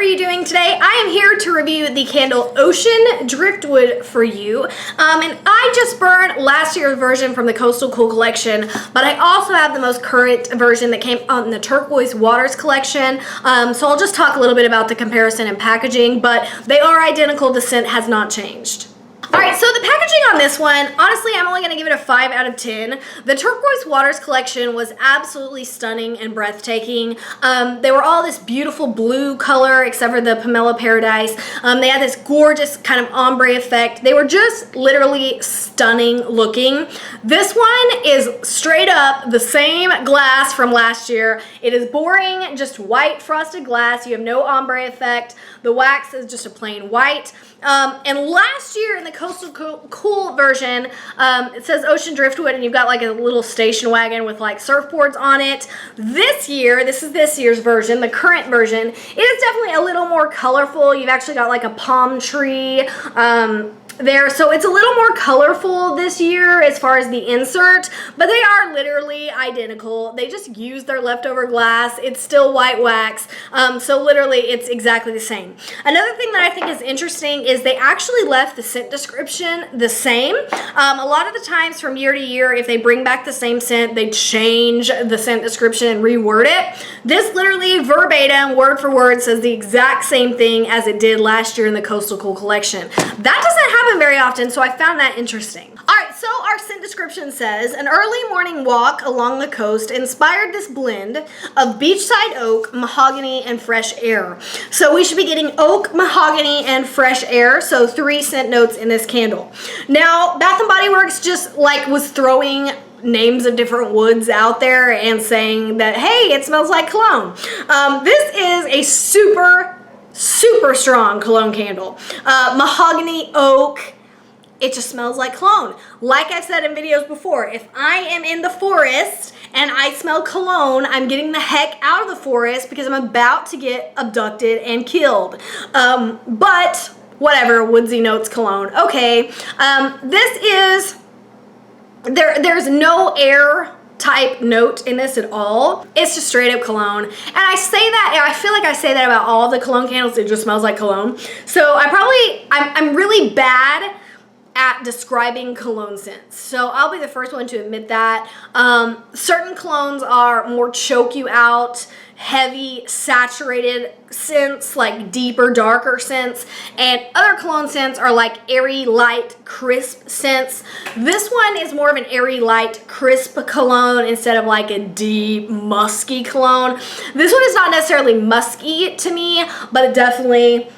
you doing today? I am here to review the candle Ocean Driftwood for you. And I just burned last year's version from the Coastal Cool collection, but I also have the most current version that came on the Turquoise Waters collection. So I'll just talk a little bit about the comparison and packaging, but they are identical. The scent has not changed. Alright, so the packaging on this one, honestly, I'm only going to give it a 5 out of 10. The Turquoise Waters collection was absolutely stunning and breathtaking. They were all this beautiful blue color, except for the Pomelo Paradise. They had this gorgeous kind of ombre effect. They were just literally stunning looking. This one is straight up the same glass from last year. It is boring, just white frosted glass. You have no ombre effect. The wax is just a plain white. And last year in the Coastal Cool version, it says Ocean Driftwood, and you've got like a little station wagon with like surfboards on it. This year, this is this year's version, the current version, it is definitely a little more colorful. You've actually got like a palm tree there, so it's a little more colorful this year as far as the insert, but they are literally identical. They just used their leftover glass. It's still white wax, so literally it's exactly the same. Another thing that I think is interesting is they actually left the scent description the same. A lot of the times from year to year, if they bring back the same scent, they change the scent description and reword it. This literally verbatim, word for word, says the exact same thing as it did last year in the Coastal Cool collection. That doesn't happen very often, so I found that interesting. Alright, so our scent description says, an early morning walk along the coast inspired this blend of beachside oak, mahogany, and fresh air. So we should be getting oak, mahogany, and fresh air, so 3 scent notes in this candle. Now, Bath & Body Works just like was throwing names of different woods out there and saying that, hey, it smells like cologne. This is a super strong cologne candle. Mahogany, oak, it just smells like cologne. Like I've said in videos before, if I am in the forest and I smell cologne, I'm getting the heck out of the forest because I'm about to get abducted and killed. But whatever, woodsy notes cologne. Okay, this is, there's no air type note in this at all. It's just straight up cologne. And I say that, I feel like I say that about all the cologne candles. It just smells like cologne. So I'm really bad at describing cologne scents. So I'll be the first one to admit that. Certain colognes are more choke you out, heavy, saturated scents, like deeper, darker scents, and other cologne scents are like airy, light, crisp scents. This one is more of an airy, light, crisp cologne instead of like a deep, musky cologne. This one is not necessarily musky to me, but it definitely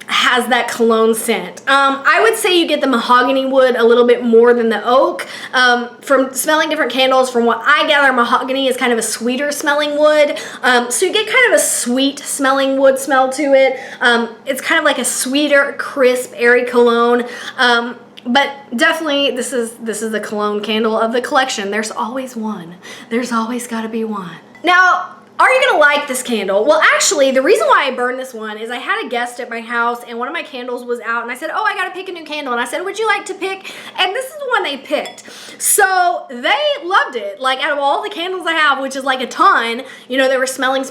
has that cologne scent. I would say you get the mahogany wood a little bit more than the oak. From smelling different candles, from what I gather, mahogany is kind of a sweeter smelling wood. So you get kind of a sweet smelling wood smell to it. It's kind of like a sweeter, crisp, airy cologne. But definitely this is the cologne candle of the collection. There's always one. There's always gotta be one. Now, are you gonna like this candle? Well, actually, the reason why I burned this one is I had a guest at my house and one of my candles was out and I said, oh, I gotta pick a new candle. And I said, would you like to pick? And this is the one they picked. So they loved it. Like out of all the candles I have, which is like a ton, you know, they were smelling,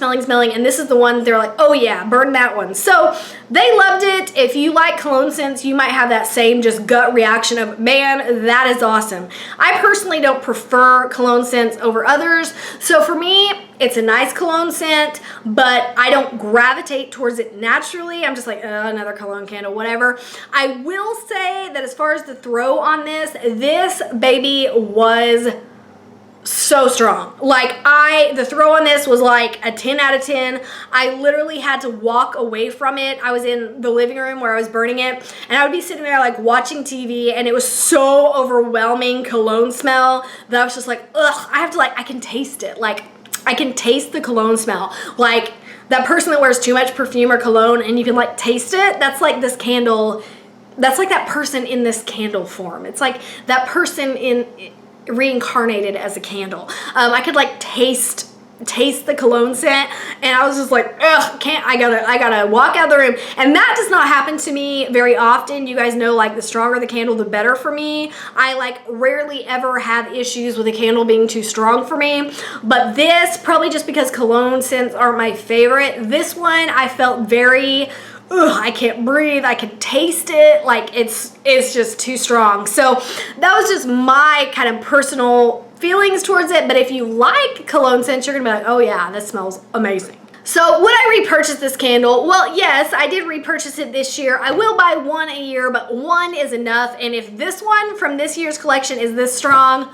and this is the one they're like, oh yeah, burn that one. So they loved it. If you like cologne scents, you might have that same just gut reaction of, man, that is awesome. I personally don't prefer cologne scents over others. So for me, it's a nice cologne scent, but I don't gravitate towards it naturally. I'm just like, another cologne candle, whatever. I will say that as far as the throw on this baby was so strong. Like the throw on this was like a 10 out of 10. I literally had to walk away from it. I was in the living room where I was burning it, and I would be sitting there like watching TV, and it was so overwhelming cologne smell that I was just like, ugh, I can taste it. Like, I can taste the cologne smell. Like that person that wears too much perfume or cologne and you can like taste it, that's like this candle, that's like that person in this candle form. It's like that person reincarnated as a candle. I could like taste taste the cologne scent, and I was just like, ugh, I gotta walk out of the room. And that does not happen to me very often. You guys know, like, the stronger the candle, the better for me. I like rarely ever have issues with a candle being too strong for me. But this, probably just because cologne scents aren't my favorite, this one I felt very, ugh, I can't breathe, I can taste it, like it's just too strong. So that was just my kind of personal feelings towards it. But if you like cologne scents, you're gonna be like, oh yeah, this smells amazing. So would I repurchase this candle? Well, yes, I did repurchase it this year. I will buy one a year, but one is enough. And if this one from this year's collection is this strong,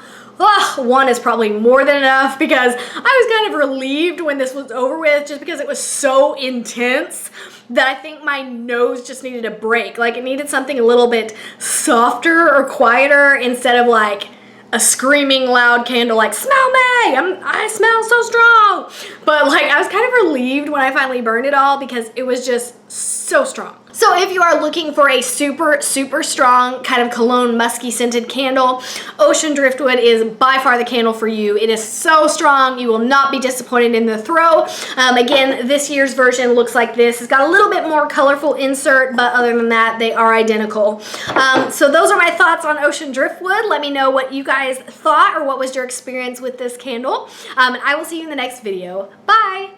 one is probably more than enough, because I was kind of relieved when this was over with, just because it was so intense that I think my nose just needed a break. Like, it needed something a little bit softer or quieter instead of like a screaming loud candle like, smell me, I smell so strong. But like, I was kind of relieved when I finally burned it all, because it was just so strong. So if you are looking for a super, super strong kind of cologne musky scented candle, Ocean Driftwood is by far the candle for you. It is so strong. You will not be disappointed in the throw. Again, this year's version looks like this. It's got a little bit more colorful insert, but other than that, they are identical. So those are my thoughts on Ocean Driftwood. Let me know what you guys thought, or what was your experience with this candle. And I will see you in the next video. Bye!